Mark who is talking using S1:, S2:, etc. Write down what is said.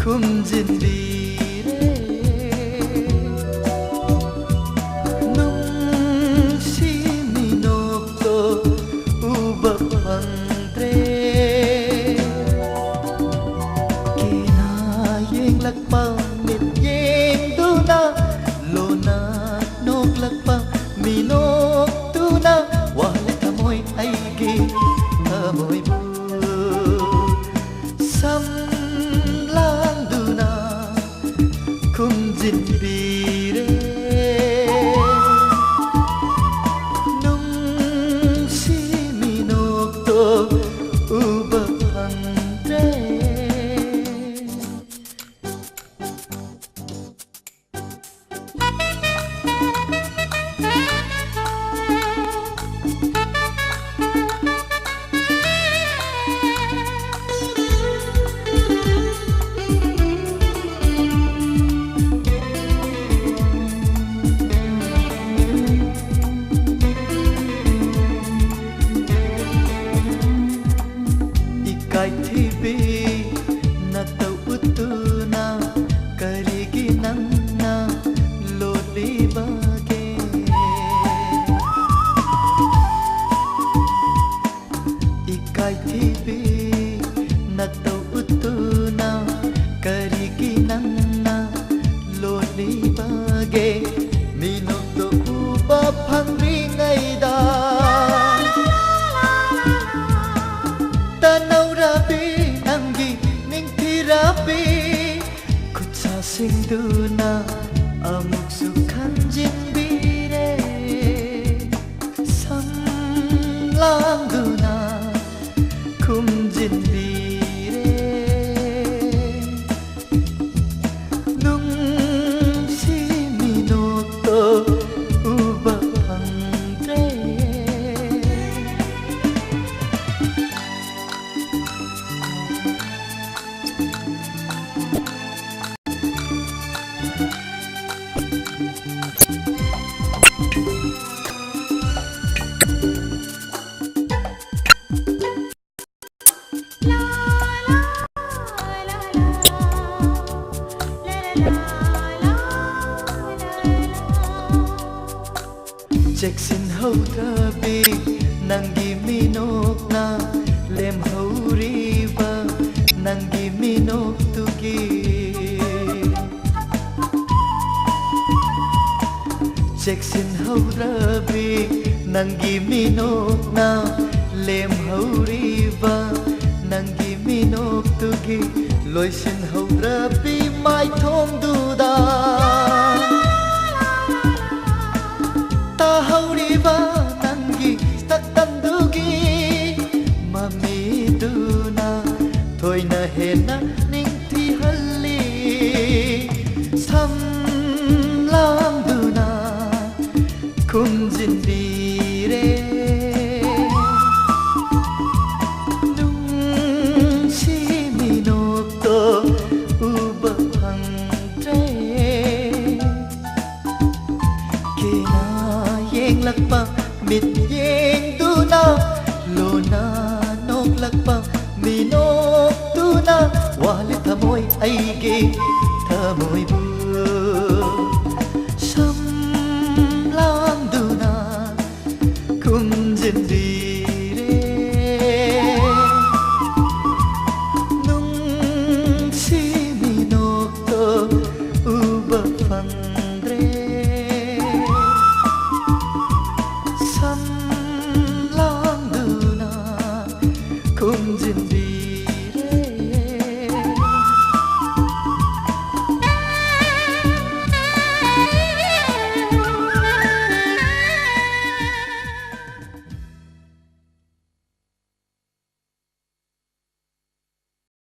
S1: khumjinbire nungsi minokto uba pangtre kina yeng lakpang mit yeng tuna lona nok lakpang minok tuna wale tamoy aigi tamoy bu sam landuna khumjinbire nungsi minokto uba pangtre Kai thibi na tau utuna karigi nanna loli bage ikai thibi na tau utuna karigi nanna loli bage minok to uba phangri ngai da tanau rabi nangi ningthi rabi kutsa singduna amuk sukhan jinbire samlanduna khumjinbire nungsi minokto uba phangtre Jackson haudrabi nangi minok na lem hauriba nangi minok tugi Jackson haudrabi nangi minok na lem hauriba nangi minok tugi loisin haudrabi mai thong duda hauriba nangi taktandugi mamiduna thoina hena ningthi halli samlanduna khumjinbire nungsi minokto uba phangtre kina yeng lakpa mit yeng tuna lona nok lakpa minok tuna wale tamoy aigi tamoy bu